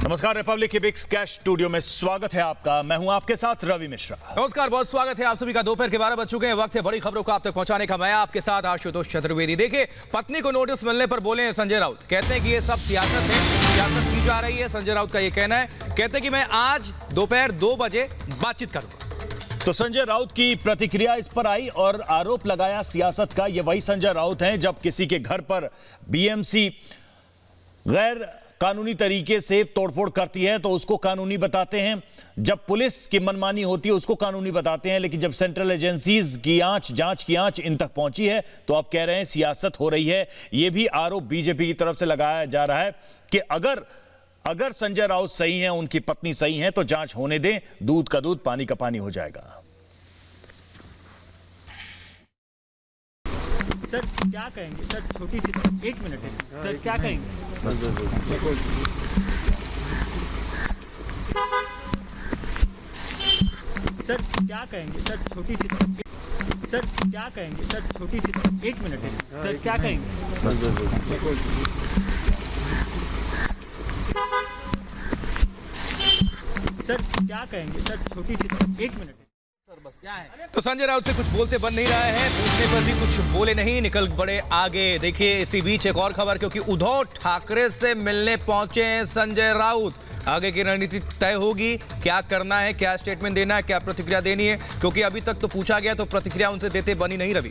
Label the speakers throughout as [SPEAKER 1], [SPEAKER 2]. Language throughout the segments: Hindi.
[SPEAKER 1] नमस्कार, रिपब्लिक के बिग स्कैश स्टूडियो में स्वागत है आपका। मैं हूं आपके साथ रवि मिश्रा।
[SPEAKER 2] नमस्कार, बहुत स्वागत है आप सभी का। दोपहर के 12 बज चुके हैं। वक्त है बड़ी खबरों को आप तक पहुंचाने का। मैं आपके साथ आशुतोष चतुर्वेदी। देखिए, पत्नी को नोटिस मिलने पर बोले संजय राउत, कहते हैं कि ये सब सियासत है, सियासत की जा रही है। संजय राउत का ये कहना है, कहते हैं कि मैं आज दोपहर 2 बजे बातचीत करूंगा।
[SPEAKER 1] तो संजय राउत की प्रतिक्रिया इस पर आई और आरोप लगाया सियासत का। ये वही संजय राउत हैं जब किसी के घर पर बीएमसी गैर कानूनी तरीके से तोड़फोड़ करती है तो उसको कानूनी बताते हैं, जब पुलिस की मनमानी होती है उसको कानूनी बताते हैं, लेकिन जब सेंट्रल एजेंसीज की जांच की आंच इन तक पहुंची है तो आप कह रहे हैं सियासत हो रही है। यह भी आरोप बीजेपी की तरफ से लगाया जा रहा है कि अगर संजय राउत सही हैं, उनकी पत्नी सही हैं, तो जांच होने दें, दूध का दूध पानी का पानी हो जाएगा।
[SPEAKER 3] सर क्या कहेंगे? सर छोटी सी 1 मिनट है सर, क्या कहेंगे? सर क्या कहेंगे? सर छोटी सी सर क्या कहेंगे? सर छोटी सी 1 मिनट है सर, क्या कहेंगे? सर क्या कहेंगे? सर छोटी सी 1 मिनट है।
[SPEAKER 2] तो संजय राउत से कुछ बोलते बन नहीं रहा है, पूछने पर भी कुछ बोले नहीं, निकल बड़े आगे। देखिए, इसी बीच एक और खबर, क्योंकि उद्धव ठाकरे से मिलने पहुंचे हैं संजय राउत। आगे की रणनीति तय होगी, क्या करना है, क्या स्टेटमेंट देना है, क्या प्रतिक्रिया देनी है, क्योंकि अभी तक तो पूछा गया तो प्रतिक्रिया उनसे देते बनी नहीं रवि।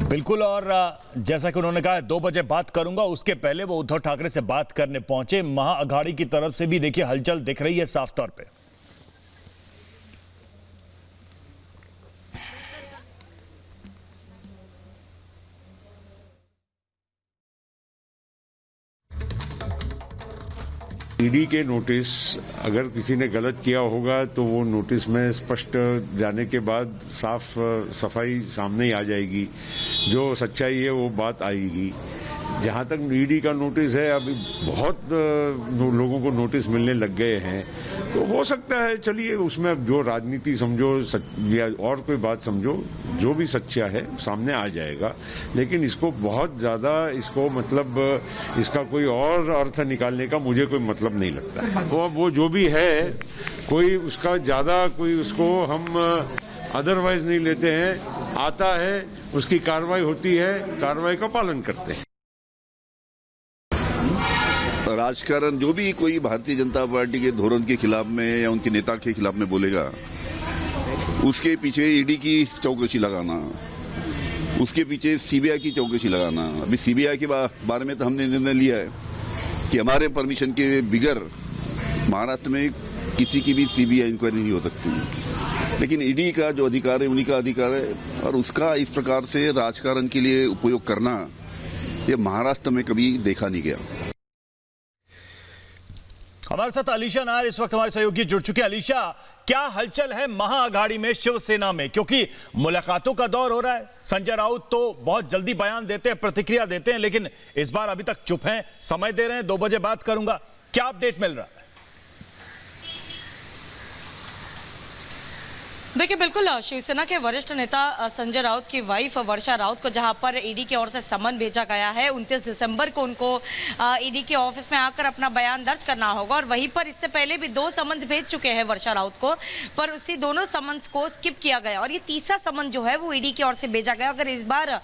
[SPEAKER 1] बिल्कुल, और जैसा कि उन्होंने कहा 2 बजे बात करूंगा, उसके पहले वो उद्धव ठाकरे से बात करने पहुंचे। महाअघाड़ी की तरफ से भी देखिए हलचल दिख रही है साफ तौर पे।
[SPEAKER 4] ईडी के नोटिस, अगर किसी ने गलत किया होगा तो वो नोटिस में स्पष्ट जाने के बाद साफ सफाई सामने ही आ जाएगी। जो सच्चाई है वो बात आएगी। जहाँ तक ईडी का नोटिस है, अभी बहुत लोगों को नोटिस मिलने लग गए हैं, तो हो सकता है, चलिए उसमें अब जो राजनीति समझो या और कोई बात समझो, जो भी सच्चा है सामने आ जाएगा। लेकिन इसको बहुत ज़्यादा मतलब इसका कोई और अर्थ निकालने का मुझे कोई मतलब नहीं लगता है। वो जो भी है, कोई उसका ज़्यादा कोई उसको हम अदरवाइज नहीं लेते हैं। आता है, उसकी कार्रवाई होती है, कार्रवाई का पालन करते हैं।
[SPEAKER 5] राजकारण जो भी कोई भारतीय जनता पार्टी के धोरण के खिलाफ में या उनके नेता के खिलाफ में बोलेगा, उसके पीछे ईडी की चौकसी लगाना, उसके पीछे सीबीआई की चौकसी लगाना। अभी सीबीआई के बारे में तो हमने निर्णय लिया है कि हमारे परमिशन के बिगर महाराष्ट्र में किसी की भी सीबीआई इंक्वायरी नहीं हो सकती। लेकिन ईडी का जो अधिकार है उन्हीं का अधिकार है, और उसका इस प्रकार से राजकारण के लिए उपयोग करना, ये महाराष्ट्र में कभी देखा नहीं गया।
[SPEAKER 1] हमारे साथ अलीशा नायर इस वक्त हमारे सहयोगी जुड़ चुके हैं। अलीशा, क्या हलचल है महाअघाड़ी में, शिवसेना में? क्योंकि मुलाकातों का दौर हो रहा है। संजय राउत तो बहुत जल्दी बयान देते हैं, प्रतिक्रिया देते हैं, लेकिन इस बार अभी तक चुप हैं, समय दे रहे हैं, 2 बजे बात करूंगा। क्या अपडेट मिल रहा है?
[SPEAKER 6] देखिए, बिल्कुल शिवसेना के वरिष्ठ नेता संजय राउत की वाइफ वर्षा राउत को जहां पर ईडी की ओर से समन भेजा गया है, 29 दिसंबर को उनको ईडी के ऑफिस में आकर अपना बयान दर्ज करना होगा। और वहीं पर इससे पहले भी 2 समन्स भेज चुके हैं वर्षा राउत को, पर उसी दोनों समन्स को स्किप किया गया और ये तीसरा समन जो है वो ईडी की ओर से भेजा गया। अगर इस बार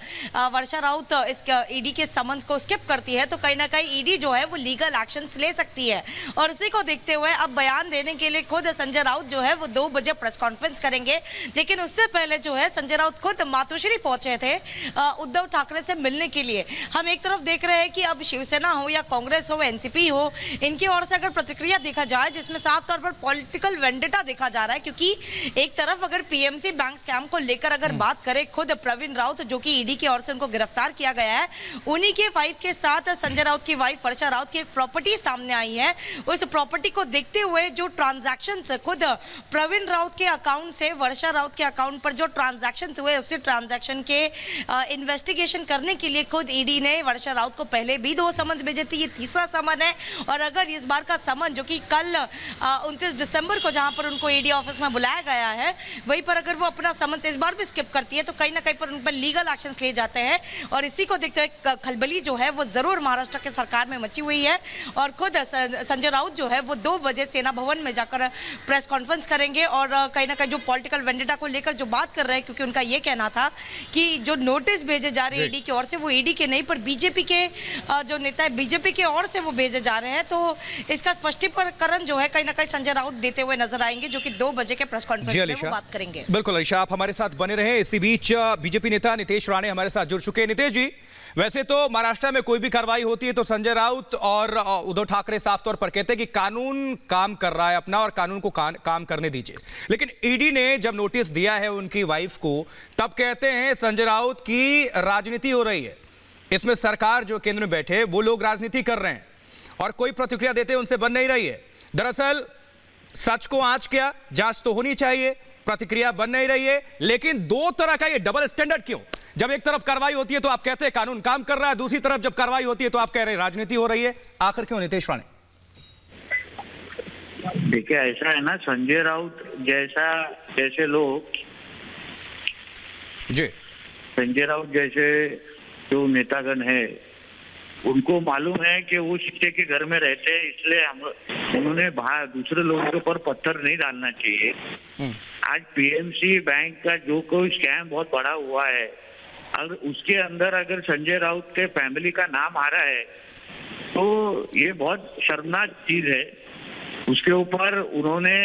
[SPEAKER 6] वर्षा राउत इस ईडी के समन्स को स्किप करती है तो कहीं ना कहीं ईडी जो है वो लीगल एक्शन ले सकती है। और इसी को देखते हुए अब बयान देने के लिए खुद संजय राउत जो है वो 2 बजे प्रेस कॉन्फ्रेंस करेंगे। लेकिन उससे पहले जो है संजय राउत खुद मातोश्री पहुंचे थे उद्धव ठाकरे से मिलने के लिए। हम एक तरफ देख रहे हैं कि अब शिवसेना हो या कांग्रेस हो, एनसीपी हो, इनकी ओर से अगर प्रतिक्रिया देखा जाए जिसमें साफ तौर पर पॉलिटिकल वेंडेटा देखा जा रहा है, क्योंकि एक तरफ अगर पीएमसी बैंक स्कैम को लेकर अगर बात करें, खुद प्रवीण राउत जो कि ईडी की ओर से उनको गिरफ्तार किया गया है, उन्हीं के वाइफ के साथ संजय राउत की वाइफ वर्षा राउत की एक प्रॉपर्टी सामने आई है। उस प्रॉपर्टी को देखते हुए जो ट्रांजैक्शंस खुद प्रवीण राउत के अकाउंट से से वर्षा राउत के अकाउंट पर जो ट्रांजैक्शन हुए उसी ट्रांजैक्शन के इन्वेस्टिगेशन करने के लिए खुद ईडी ने वर्षा राउत को पहले भी 2 समन भेजे थे। ये तीसरा समन है और अगर इस बार का समन जो कि कल 29 दिसंबर को जहां पर उनको ईडी ऑफिस में बुलाया गया है वहीं पर अगर वो अपना समन इस बार भी स्किप करती है तो कहीं ना कहीं पर उन पर लीगल एक्शन लिए जाते हैं और इसी को देखते हुए खलबली जो है वो जरूर महाराष्ट्र के सरकार में मची हुई है और खुद संजय राउत जो है वो 2 बजे सेना भवन में जाकर प्रेस कॉन्फ्रेंस करेंगे और कहीं ना कहीं जो पॉलिटिकल वेंडेटा को लेकर जो बात कर रहे हैं क्योंकि उनका ये कहना था कि जो नोटिस भेजे जा रहे हैं ईडी की ओर से वो ईडी के नहीं पर बीजेपी के जो नेता है बीजेपी की ओर से वो भेजे जा रहे हैं। तो इसका स्पष्टीकरण जो है कहीं ना कहीं संजय राउत देते हुए नजर आएंगे जो कि 2 बजे के प्रेस कॉन्फ्रेंस में वो बात करेंगे।
[SPEAKER 2] बिल्कुल अलीशा, आप हमारे साथ बने रहे। इसी बीच बीजेपी नेता नितेश राणे हमारे साथ जुड़ चुके हैं। नितेश जी, वैसे तो महाराष्ट्र में कोई भी कार्रवाई होती है तो संजय राउत और उद्धव ठाकरे साफ तौर पर कहते हैं कि कानून काम कर रहा है अपना और कानून को काम करने दीजिए, लेकिन ईडी ने जब नोटिस दिया है उनकी वाइफ को तब कहते हैं संजय राउत की राजनीति हो रही है, इसमें सरकार जो केंद्र में बैठे वो लोग राजनीति कर रहे हैं और कोई प्रतिक्रिया देते उनसे बन नहीं रही है। दरअसल सच को आंच क्या, जांच तो होनी चाहिए, प्रतिक्रिया बन नहीं रही है, लेकिन 2 तरह का ये डबल स्टैंडर्ड क्यों? जब एक तरफ कार्रवाई होती है तो आप कहते हैं कानून काम कर रहा है, दूसरी तरफ जब कार्रवाई होती है तो आप कह रहे हैं राजनीति हो रही है, आखिर क्यों नितेश राणे?
[SPEAKER 7] देखिए ऐसा है ना, संजय राउत जैसे लोग
[SPEAKER 2] जी,
[SPEAKER 7] संजय राउत जैसे जो नेतागण है उनको मालूम है कि वो शिक्षक के घर में रहते हैं, इसलिए उन्होंने दूसरे लोगों के ऊपर पत्थर नहीं डालना चाहिए। आज पीएमसी बैंक का जो कोई स्कैम बहुत बड़ा हुआ है, अगर उसके अंदर अगर संजय राउत के फैमिली का नाम आ रहा है तो ये बहुत शर्मनाक चीज है। उसके ऊपर उन्होंने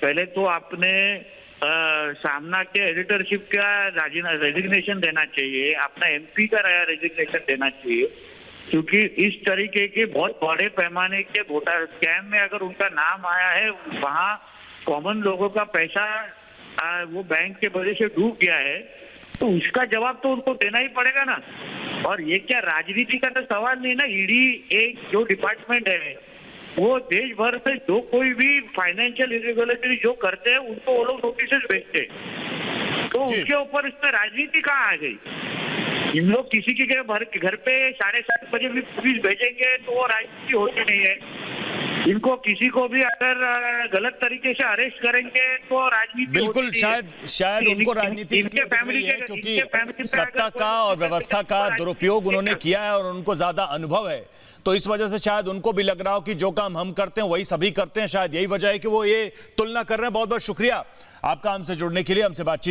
[SPEAKER 7] पहले तो अपने सामना के एडिटरशिप का रेजिग्नेशन देना चाहिए, अपना एमपी का रेजिग्नेशन देना चाहिए, क्योंकि इस तरीके के बहुत बड़े पैमाने के घोटाला स्कैम में अगर उनका नाम आया है, वहाँ कॉमन लोगों का पैसा वो बैंक के वजह से डूब गया है, तो उसका जवाब तो उनको देना ही पड़ेगा ना। और ये क्या राजनीति का तो सवाल नहीं ना। ईडी एक जो डिपार्टमेंट है वो देश भर में जो कोई भी फाइनेंशियल इरेगुलरिटी जो करते हैं उनको वो लोग नोटिस भेजते हैं, तो उसके ऊपर इसमें राजनीति कहाँ आ गई? इन लोग किसी के घर पे 7:30 बजे भी पुलिस भेजेंगे तो वो राजनीति होती नहीं है। इनको किसी को भी अगर गलत तरीके से अरेस्ट करेंगे तो राजनीति
[SPEAKER 1] बिल्कुल, शायद उनको राजनीति इसलिए दिख रही है क्योंकि सत्ता का और व्यवस्था का दुरुपयोग उन्होंने किया है और उनको ज्यादा अनुभव है, तो इस वजह से शायद उनको भी लग रहा हो कि जो काम हम करते हैं वही सभी करते हैं। शायद यही वजह है कि वो ये तुलना कर रहे हैं। बहुत बहुत शुक्रिया आपका हमसे जुड़ने के लिए, हमसे बातचीत